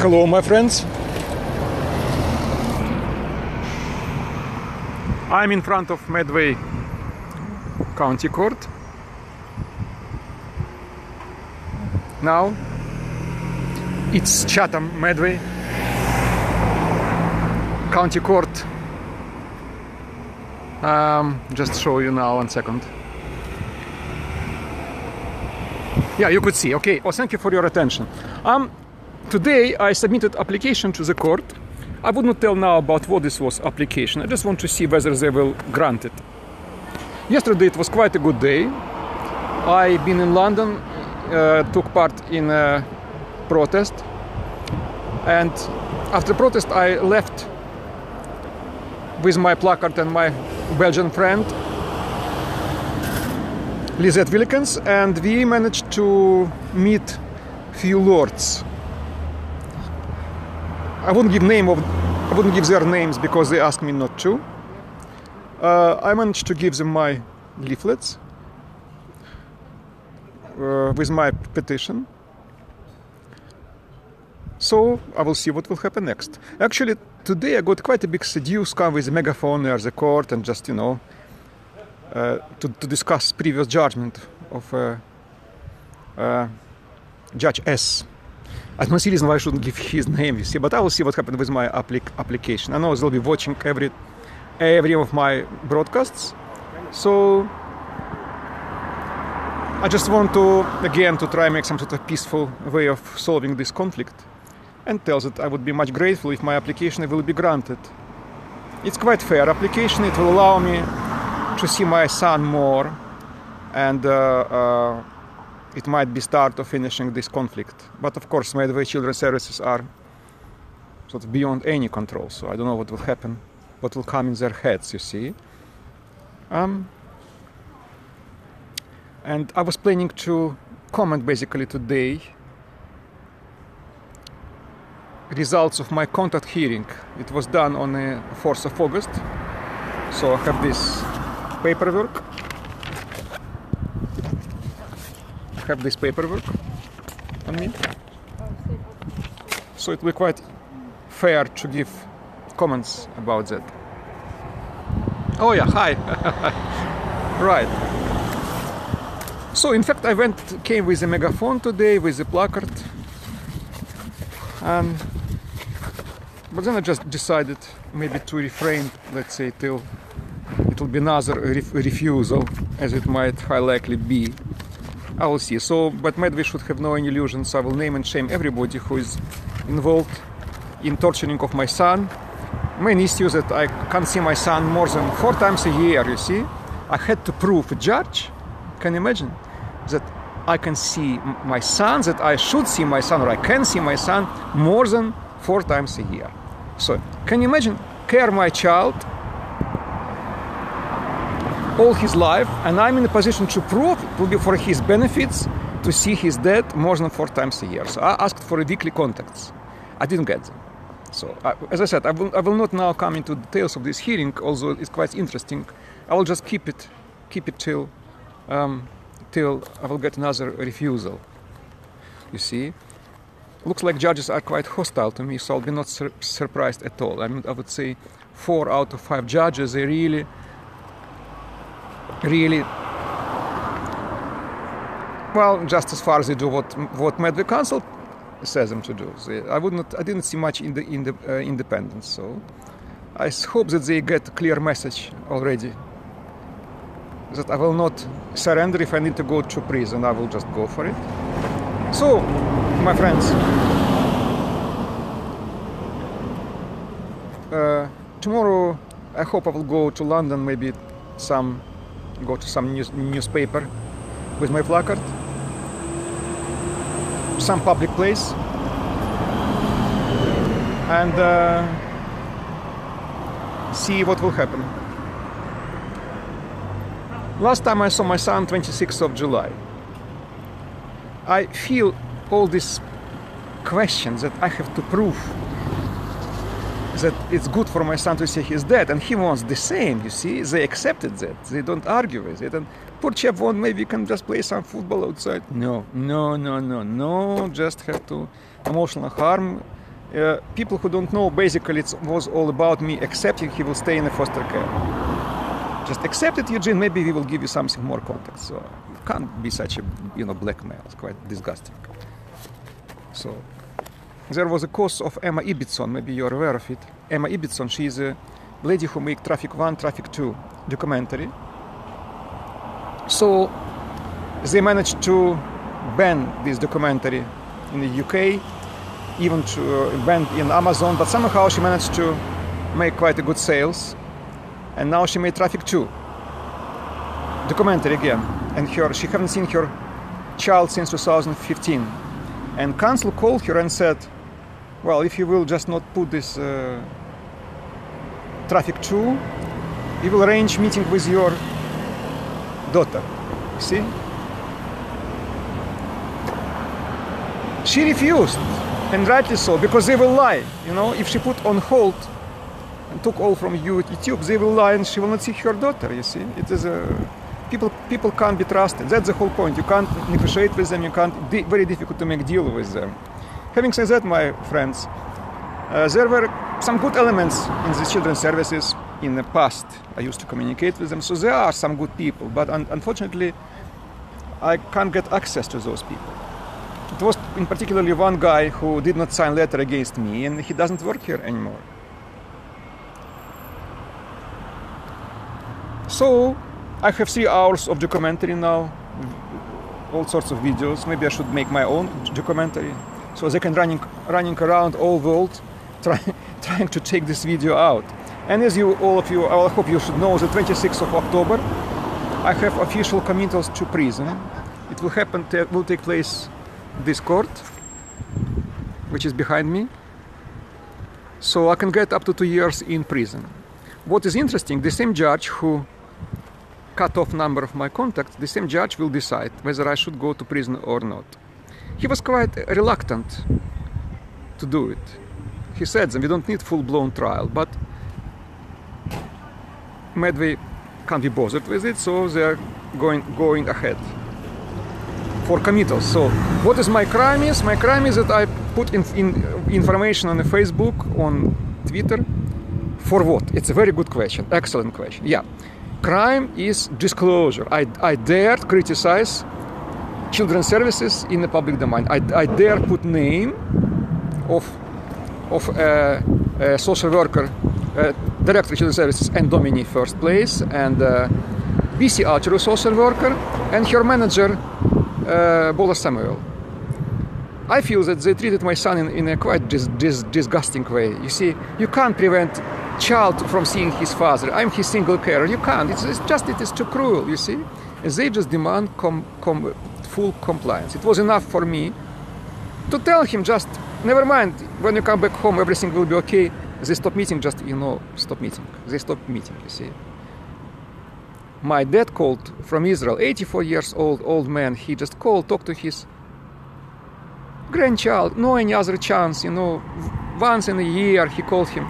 Hello, my friends. I'm in front of Medway County Court. Now it's Chatham Medway County Court. Just show you now 1 second. Yeah, you could see. Okay. Oh, thank you for your attention. Today I submitted application to the court. I would not tell now about what this was application. I just want to see whether they will grant it. Yesterday it was quite a good day. I've been in London, took part in a protest, and after protest I left with my placard and my Belgian friend Lisette Wilkens, and we managed to meet few lords. I wouldn't give their names because they asked me not to. I managed to give them my leaflets with my petition. So I will see what will happen next. Actually, today I got quite a big seduce come with a megaphone near the court and just, to discuss previous judgment of Judge S. I don't see reason why I shouldn't give his name, you see, but I will see what happened with my application. I know they'll be watching every of my broadcasts. So I just want to, again, to try and make some sort of peaceful way of solving this conflict, and tell that I would be much grateful if my application will be granted. It's quite fair application. It will allow me to see my son more, and it might be start of finishing this conflict. But of course, Medway Children's Services are sort of beyond any control, so I don't know what will happen, what will come in their heads, you see. And I was planning to comment basically today results of my contact hearing. It was done on the 4th of August. So I have this paperwork. On me. So it will be quite fair to give comments about that. Oh yeah, hi. Right. So in fact I came with a megaphone today, with a placard. But then I just decided maybe to refrain, let's say, till it will be another refusal, as it might high likely be. I will see. So, but Medway should have no illusions. I will name and shame everybody who is involved in torturing of my son. Main issue is that I can't see my son more than 4 times a year, you see. I had to prove a judge, can you imagine, that I can see my son, that I should see my son, or I can see my son more than 4 times a year. So, can you imagine, care my child all his life, and I'm in a position to prove it will be for his benefits to see his dad more than 4 times a year. So I asked for weekly contacts. I didn't get them. So as I said, I will not now come into details of this hearing, although it's quite interesting. I will just keep it till I will get another refusal. You see, looks like judges are quite hostile to me, so I'll be not surprised at all. I mean, I would say 4 out of 5 judges, they really, well, just as far as they do what Medway Council says them to do. I didn't see much in the independence. So I hope that they get a clear message already, that I will not surrender. If I need to go to prison, I will just go for it. So, my friends, tomorrow I hope I will go to London, maybe go to some newspaper with my placard, some public place, and see what will happen. Last time I saw my son, 26th of July. I feel all these questions that I have to prove that it's good for my son to see his dad, and he wants the same, you see. They accepted that. They don't argue with it. And poor chap won't, maybe can just play some football outside. No, just have to emotional harm people who don't know, basically it was all about me accepting he will stay in the foster care. Just accept it, Eugene, maybe we will give you something more context. So it can't be such a, blackmail. It's quite disgusting. So there was a course of Emma Ibbotson, maybe you're aware of it. Emma Ibbotson, she is a lady who made Traffic 1, Traffic 2 documentary. So they managed to ban this documentary in the UK, even to ban in Amazon, but somehow she managed to make quite a good sales. And now she made Traffic 2 documentary again, and she haven't seen her child since 2015. And council called her and said, well, if you will just not put this Traffic 2, we will arrange meeting with your daughter. See? She refused, and rightly so, because they will lie. If she put on hold and took all from YouTube, they will lie and she will not see her daughter, you see. It is people can't be trusted. That's the whole point. You can't negotiate with them, very difficult to make deal with them. Having said that, my friends, there were some good elements in the children's services in the past. I used to communicate with them, so there are some good people, but unfortunately, I can't get access to those people. It was in particularly one guy who did not sign letter against me, and he doesn't work here anymore. So I have 3 hours of documentary now, all sorts of videos. Maybe I should make my own documentary, so they can running around all world trying to take this video out. And as all of you, I hope you should know, the 26th of October, I have official committals to prison. It will take place this court, which is behind me. So I can get up to 2 years in prison. What is interesting, the same judge who cut off number of my contacts, the same judge will decide whether I should go to prison or not. He was quite reluctant to do it. He said that we don't need full-blown trial, but Medway can't be bothered with it, so they're going ahead for committals. So what is my crime is? My crime is that I put in information on the Facebook, on Twitter. For what? It's a very good question, excellent question. Yeah. Crime is disclosure. I dared criticize children's services in the public domain. I dare put name of a social worker, director of children's services and Domini first place, and BC Alchero social worker, and her manager, Bola Samuel. I feel that they treated my son in a quite disgusting way. You see, you can't prevent child from seeing his father. I'm his single carer. You can't. It is too cruel, you see. And they just demand full compliance. It was enough for me to tell him just, never mind, when you come back home, everything will be okay. They stop meeting, stop meeting. They stop meeting, you see. My dad called from Israel, 84 years old man. He just called, talked to his grandchild, no any other chance, once in a year he called him.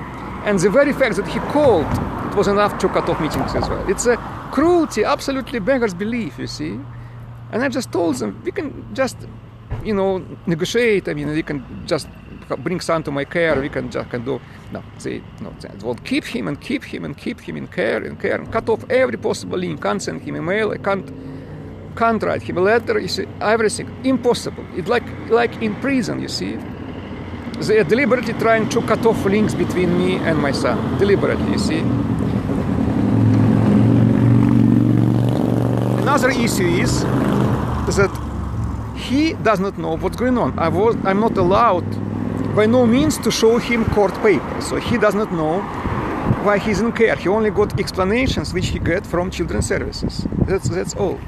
And the very fact that he called, it was enough to cut off meetings as well. It's a cruelty, absolutely beggars belief, you see. And I just told them, we can just, negotiate. I mean, we can just bring son to my care. We can do. No, they will keep him and keep him and keep him in care, and cut off every possible link. Can't send him email. I can't write him a letter. You see, everything impossible. It's like in prison, you see. They are deliberately trying to cut off links between me and my son. Deliberately, you see. Another issue is that he does not know what's going on. I'm not allowed, by no means, to show him court papers. So he does not know why he's in care. He only got explanations which he get from children's services. That's all.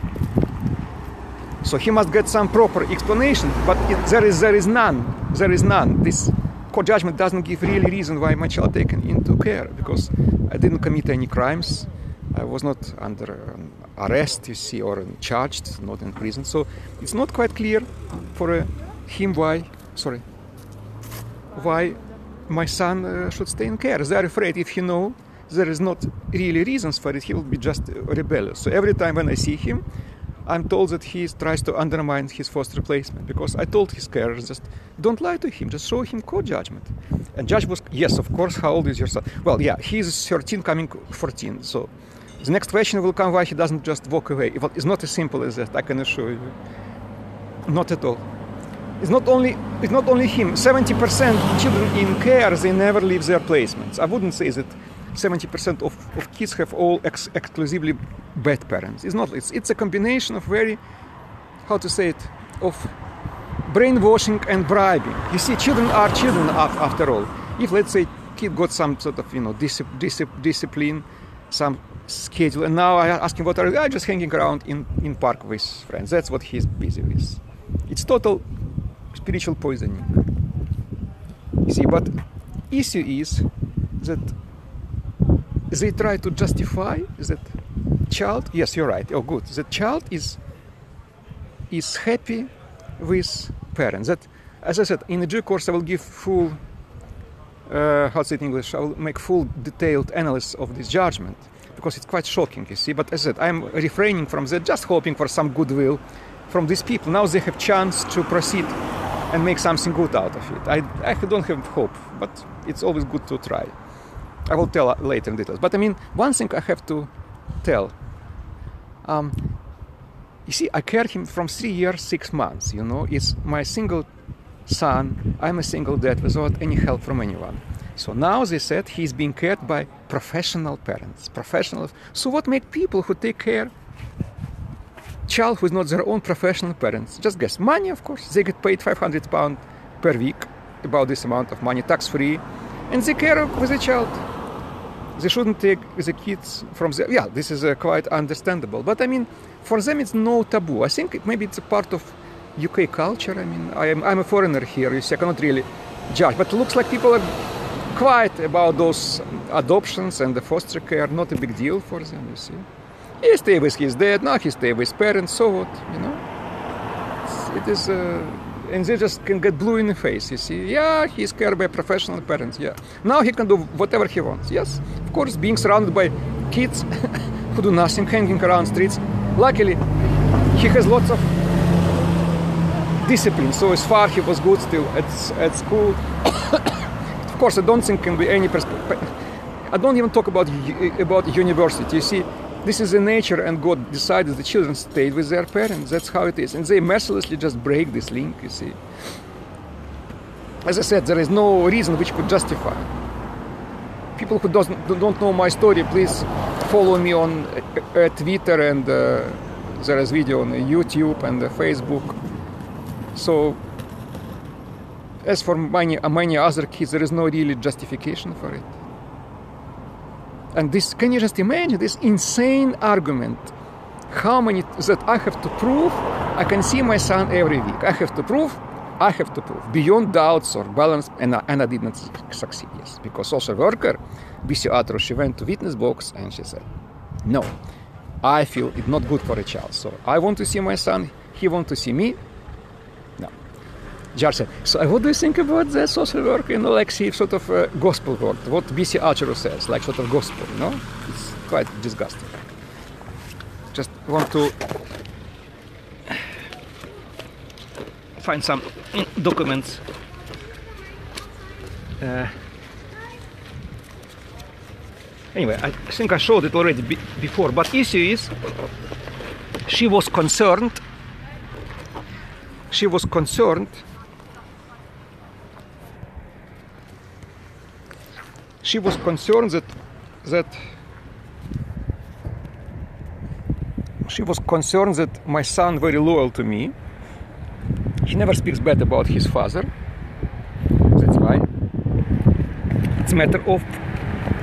So he must get some proper explanation, but there is none. There is none. This court judgment doesn't give really reason why my child taken into care, because I didn't commit any crimes. I was not under arrest, you see, or charged, not in prison. So it's not quite clear for him why my son should stay in care. They're afraid if he know there is not really reasons for it, he will be just rebellious. So every time when I see him, I'm told that he tries to undermine his foster placement, because I told his carers, just don't lie to him, just show him court judgment. And judge was, yes, of course, how old is your son? Well, yeah, he's 13 coming 14, so the next question will come why he doesn't just walk away. Well, it's not as simple as that, I can assure you. Not at all. It's not only him. 70% children in care, they never leave their placements. I wouldn't say that 70% of kids have all exclusively bad parents. It's not. It's a combination of very, how to say it, of brainwashing and bribing. You see, children are children after all. If, let's say, kid got some sort of, discipline, some schedule, and now I ask him what are you? Just hanging around in park with friends. That's what he's busy with. It's total spiritual poisoning. You see, but issue is that they try to justify that child. Yes, you're right. Oh, good. The child is happy with parents. That, as I said, in the due course, I will give full. How to say it in English? I will make full detailed analysis of this judgment, because it's quite shocking. You see, but as I said, I'm refraining from that, just hoping for some goodwill from these people. Now they have chance to proceed and make something good out of it. I don't have hope, but it's always good to try. I will tell later in details. But I mean, one thing I have to tell. You see, I care him from 3 years, 6 months. It's my single son. I'm a single dad without any help from anyone. So now they said he's being cared by professional parents. Professionals. So what make people who take care child who is not their own professional parents? Just guess. Money, of course. They get paid £500 per week, about this amount of money, tax-free, and they care with the child. They shouldn't take the kids from the... Yeah, this is quite understandable. But I mean, for them it's no taboo. I think maybe it's a part of UK culture. I mean, I'm a foreigner here, you see, I cannot really judge. But it looks like people are quiet about those adoptions and the foster care. Not a big deal for them, you see. He stay with his dad, now he stay with parents, so what, It is... and they just can get blue in the face, you see. Yeah, he's cared by professional parents, yeah. Now he can do whatever he wants, yes. Of course, being surrounded by kids who do nothing, hanging around streets. Luckily, he has lots of discipline, so as far he was good still at school. Of course, I don't think can be any perspective. I don't even talk about university, you see. This is the nature, and God decided the children stayed with their parents. That's how it is. And they mercilessly just break this link, you see. As I said, there is no reason which could justify. People who don't know my story, please follow me on Twitter, and there is video on YouTube and Facebook. So, as for many other kids, there is no really justification for it. And this, can you just imagine this insane argument? How many that I have to prove? I can see my son every week. I have to prove beyond doubts or balance, and I did not succeed. Yes, because social worker, BC Atro, she went to witness box and she said, "No, I feel it's not good for a child. So I want to see my son. He want to see me. No." Judge said, "So what do you think about the social work? Like see sort of gospel word, what BC Atro says, like sort of gospel, It's quite disgusting." Just want to find some documents. Anyway, I think I showed it already before, but issue is, she was concerned that my son very loyal to me. He never speaks bad about his father. That's why. It's a matter of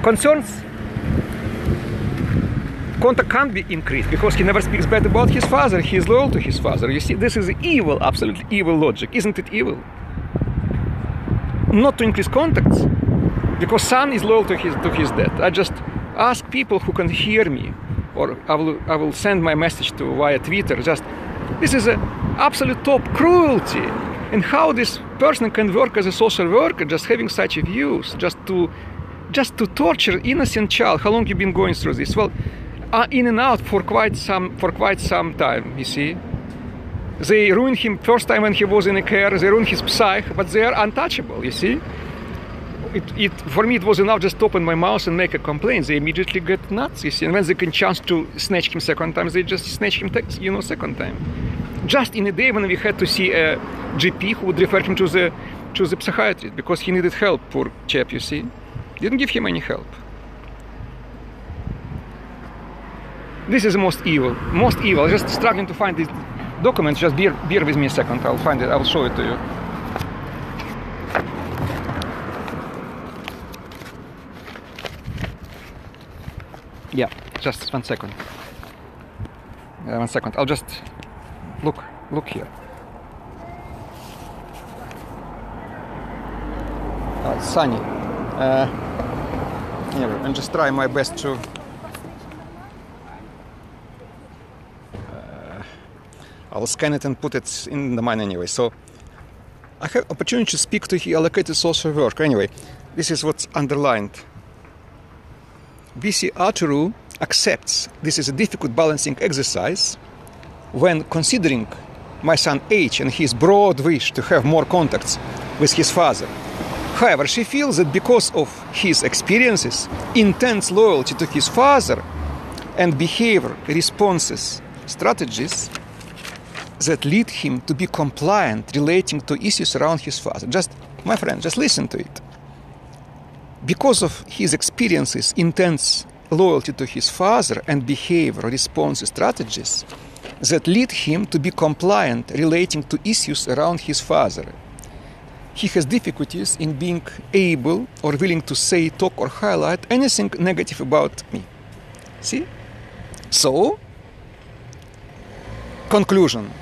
concerns. Contact can't be increased because he never speaks bad about his father. He is loyal to his father. You see, this is evil, absolutely evil logic. Isn't it evil? Not to increase contacts. Because son is loyal to his dad. I just ask people who can hear me, or I will send my message to via Twitter. Just, this is an absolute top cruelty. And how this person can work as a social worker, just having such views, just to torture innocent child. How long you been going through this? Well, in and out for quite some time, you see. They ruined him first time when he was in a care, they ruined his psyche, but they are untouchable, you see. For me, it was enough just to open my mouth and make a complaint. They immediately get nuts, you see. And when they get a chance to snatch him second time, they just snatch him, second time. Just in a day when we had to see a GP who would refer him to the psychiatrist because he needed help, poor chap, you see. Didn't give him any help. This is the most evil. I'm just struggling to find these documents. Just bear with me a second. I'll find it. I'll show it to you. Yeah, just 1 second. 1 second. I'll just look here. It's sunny. Anyway, and just try my best to. I'll scan it and put it in the mind anyway. So I have opportunity to speak to the allocated social worker. Anyway, this is what's underlined. VC Arturu accepts this is a difficult balancing exercise when considering my son H and his broad wish to have more contacts with his father. However, she feels that because of his experiences, intense loyalty to his father, and behavior responses strategies that lead him to be compliant relating to issues around his father. Just, my friend, just listen to it. Because of his experiences, intense loyalty to his father and behavior response strategies that lead him to be compliant relating to issues around his father. He has difficulties in being able or willing to say, talk, or highlight anything negative about me. See? So, conclusion.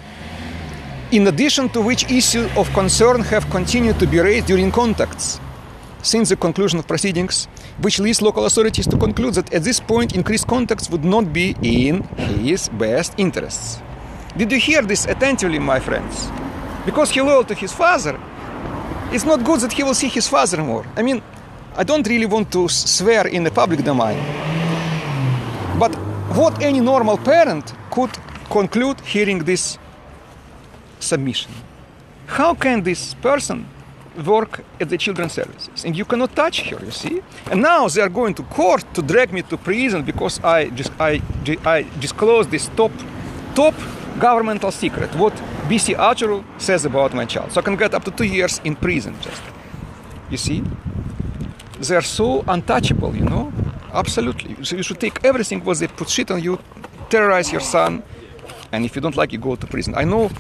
In addition to which issues of concern have continued to be raised during contacts since the conclusion of proceedings, which leads local authorities to conclude that at this point increased contacts would not be in his best interests. Did you hear this attentively, my friends? Because he loyal to his father, it's not good that he will see his father more. I mean, I don't really want to swear in the public domain, but what any normal parent could conclude hearing this submission? How can this person work at the children's services? And you cannot touch her, you see? And now they are going to court to drag me to prison because I disclosed this top governmental secret, what BC Arturu says about my child. So I can get up to 2 years in prison just. You see? They are so untouchable, you know? Absolutely. So you should take everything what they put shit on you, terrorize your son, and if you don't like it, go to prison. I know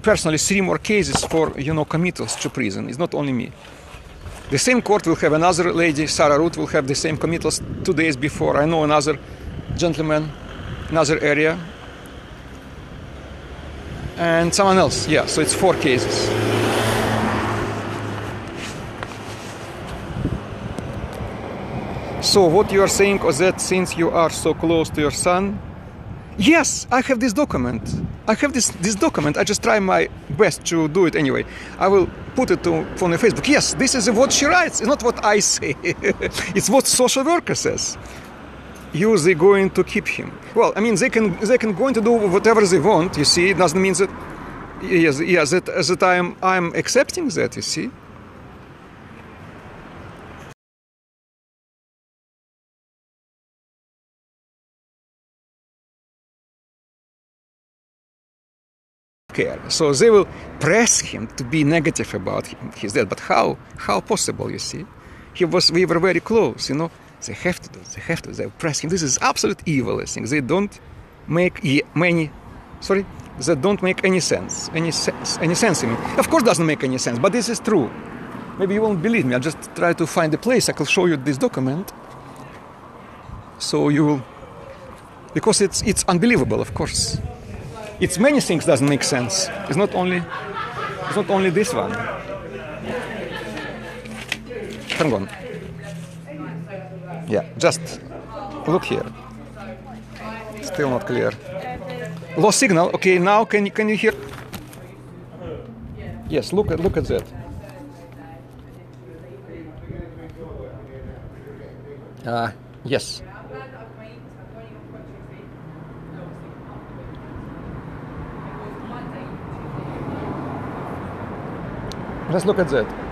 personally 3 more cases for, committals to prison. It's not only me. The same court will have another lady, Sarah Root, will have the same committals 2 days before. I know another gentleman, another area, and someone else. Yeah, so it's 4 cases. So what you are saying is that since you are so close to your son, yes, I have this document. I have this document. I just try my best to do it anyway. I will put it on the Facebook. Yes, this is what she writes. It's not what I say. It's what social worker says. They going to keep him. Well, I mean, they can going to do whatever they want. You see, it doesn't mean that. Yes, that I'm accepting that. You see. Care. So they will press him to be negative about his death. But how possible, you see? We were very close, you know. They have to. They press him. This is absolute evil, I think. They don't make That don't make any sense. Any sense in me. Of course, doesn't make any sense. But this is true. Maybe you won't believe me. I'll just try to find a place. I can show you this document. So you will, because it's unbelievable. Of course, it's many things doesn't make sense. It's not only this one. Hang on. Yeah, just look here. Still not clear. Lost signal. Okay, now can you hear? Yes, look at that. Yes. Just look at that.